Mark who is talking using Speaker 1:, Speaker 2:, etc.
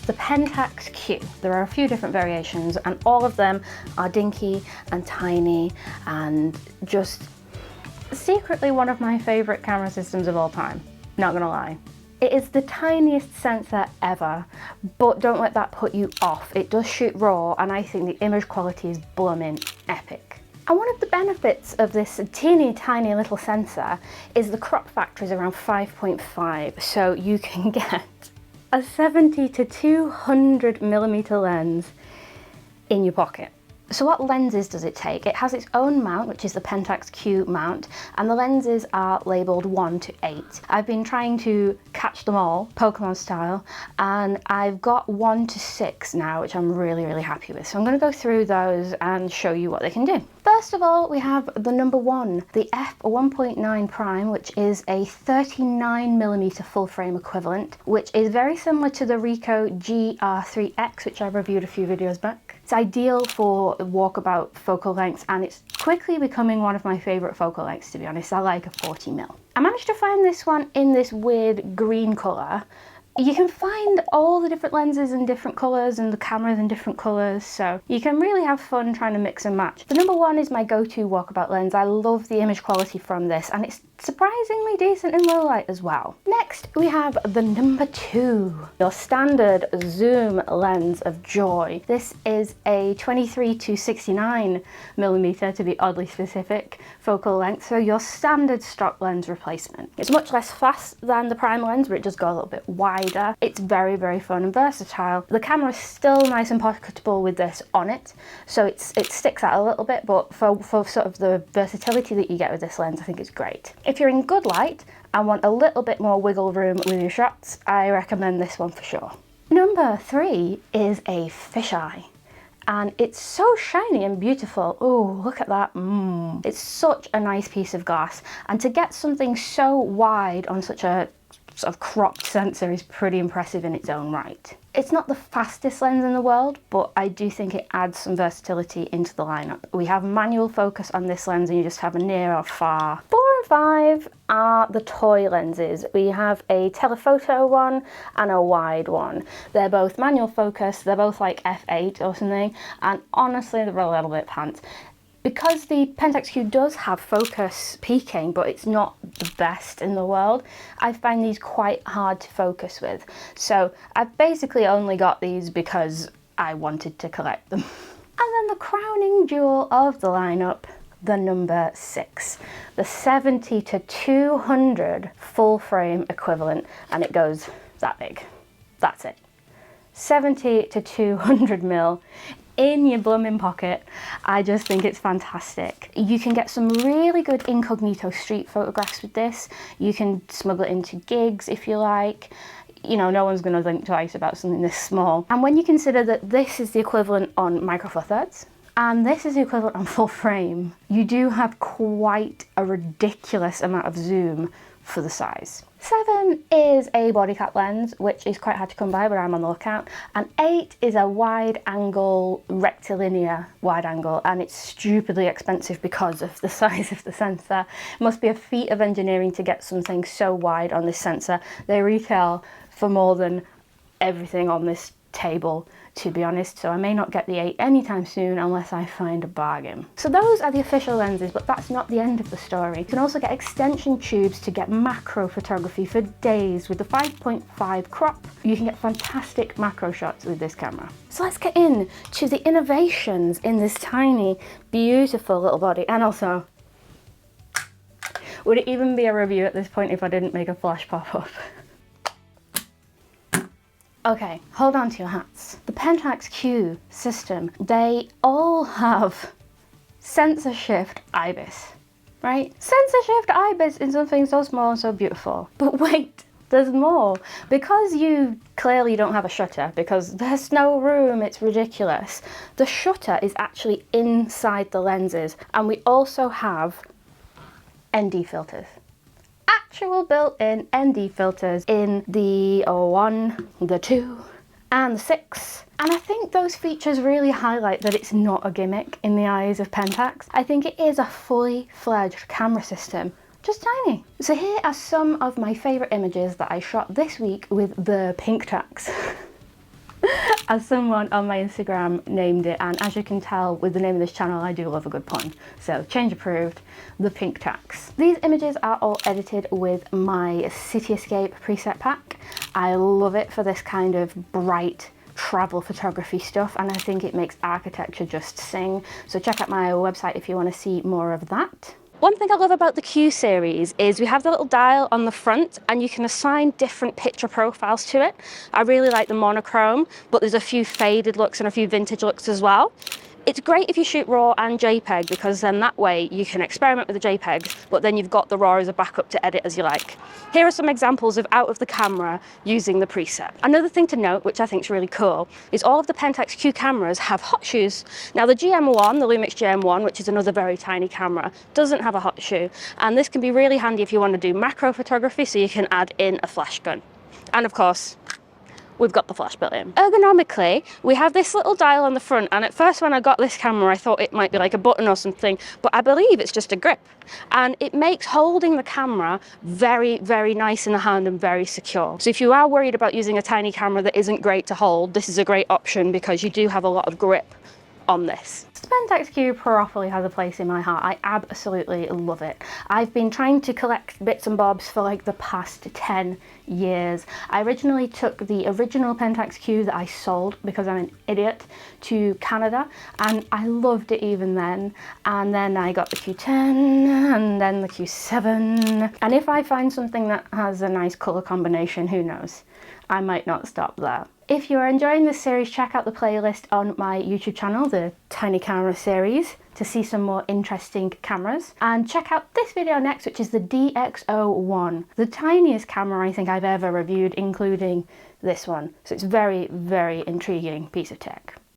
Speaker 1: the Pentax Q. There are a few different variations and all of them are dinky and tiny and just secretly one of my favorite camera systems of all time, not gonna lie. It is the tiniest sensor ever, but don't let that put you off. It does shoot RAW and I think the image quality is blooming epic. And one of the benefits of this teeny tiny little sensor is the crop factor is around 5.5, so you can get a 70 to 200 millimeter lens in your pocket. So what lenses does it take? It has its own mount, which is the Pentax Q mount, and the lenses are labelled 1 to 8. I've been trying to catch them all, Pokemon style, and I've got 1 to 6 now, which I'm really, really happy with. So I'm going to go through those and show you what they can do. First of all, we have the number 1, the f1.9 prime, which is a 39mm full frame equivalent, which is very similar to the Ricoh GR3X, which I reviewed a few videos back. It's ideal for walkabout focal lengths and it's quickly becoming one of my favourite focal lengths, to be honest. I like a 40mm. I managed to find this one in this weird green colour. You can find all the different lenses in different colours and the cameras in different colours, so you can really have fun trying to mix and match. The number 1 is my go-to walkabout lens. I love the image quality from this and it's surprisingly decent in low light as well. Next we have the number 2, your standard zoom lens of joy. This is a 23 to 69mm, to be oddly specific, focal length, so your standard stock lens replacement. It's much less fast than the prime lens, but it does go a little bit wider. It's very, very fun and versatile. The camera is still nice and pocketable with this on it, so it sticks out a little bit, but for sort of the versatility that you get with this lens, I think it's great. If you're in good light and want a little bit more wiggle room with your shots, I recommend this one for sure. Number 3 is a fisheye. And it's so shiny and beautiful. Oh, look at that. It's such a nice piece of glass. And to get something so wide on such a sort of cropped sensor is pretty impressive in its own right. It's not the fastest lens in the world, but I do think it adds some versatility into the lineup. We have manual focus on this lens and you just have a near or far. 4 and 5 are the toy lenses. We have a telephoto one and a wide one. They're both manual focus, they're both like f8 or something, and honestly they're a little bit pants. Because the Pentax Q does have focus peaking, but it's not the best in the world, I find these quite hard to focus with. So I've basically only got these because I wanted to collect them. And then the crowning jewel of the lineup, the number 6, the 70 to 200 full frame equivalent, and it goes that big. That's it. 70 to 200 mil. In your blooming pocket. I just think it's fantastic. You can get some really good incognito street photographs with this. You can smuggle it into gigs if you like. You know, no one's gonna think twice about something this small. And when you consider that this is the equivalent on Micro Four Thirds, and this is the equivalent on full frame, you do have quite a ridiculous amount of zoom for the size. 7 is a body cap lens, which is quite hard to come by, but I'm on the lookout. And 8 is a wide angle, rectilinear wide angle, and it's stupidly expensive because of the size of the sensor. It must be a feat of engineering to get something so wide on this sensor. They retail for more than everything on this table, to be honest, so I may not get the 8 anytime soon unless I find a bargain. So those are the official lenses, but that's not the end of the story. You can also get extension tubes to get macro photography for days with the 5.5 crop. You can get fantastic macro shots with this camera. So let's get in to the innovations in this tiny, beautiful little body. And also, would it even be a review at this point if I didn't make a flash pop up? Okay, hold on to your hats. The Pentax Q system, they all have sensor shift IBIS, right? Sensor shift IBIS is something so small and so beautiful. But wait, there's more. Because you clearly don't have a shutter, because there's no room, it's ridiculous. The shutter is actually inside the lenses, and we also have ND filters. Actual built-in ND filters in the 1, the 2, and the 6. And I think those features really highlight that it's not a gimmick in the eyes of Pentax. I think it is a fully fledged camera system, just tiny. So here are some of my favourite images that I shot this week with the Pinktax. as someone on my Instagram named it, and as you can tell with the name of this channel, I do love a good pun. So change approved, the pink tax. These images are all edited with my Cityscape preset pack. I love it for this kind of bright travel photography stuff, and I think it makes architecture just sing. So check out my website if you want to see more of that. One thing I love about the Q series is we have the little dial on the front and you can assign different picture profiles to it. I really like the monochrome, but there's a few faded looks and a few vintage looks as well. It's great if you shoot RAW and JPEG, because then that way you can experiment with the JPEGs, but then you've got the RAW as a backup to edit as you like. Here are some examples of out of the camera using the preset. Another thing to note, which I think is really cool, is all of the Pentax Q cameras have hot shoes. Now the GM1, the Lumix GM1, which is another very tiny camera, doesn't have a hot shoe. And this can be really handy if you want to do macro photography, so you can add in a flash gun. And of course, we've got the flash built in. Ergonomically, we have this little dial on the front, and at first when I got this camera I thought it might be like a button or something, but I believe it's just a grip. And it makes holding the camera very, very nice in the hand and very secure. So if you are worried about using a tiny camera that isn't great to hold, this is a great option because you do have a lot of grip on this. The Pentax Q properly has a place in my heart. I absolutely love it. I've been trying to collect bits and bobs for like the past 10 years. I originally took the original Pentax Q that I sold because I'm an idiot to Canada, and I loved it even then. And then I got the Q10 and then the Q7. And if I find something that has a nice color combination, who knows? I might not stop there. If you are enjoying this series, check out the playlist on my YouTube channel, the Tiny Camera series, to see some more interesting cameras. And check out this video next, which is the DxO1, the tiniest camera I think I've ever reviewed, including this one. So it's very, very intriguing piece of tech.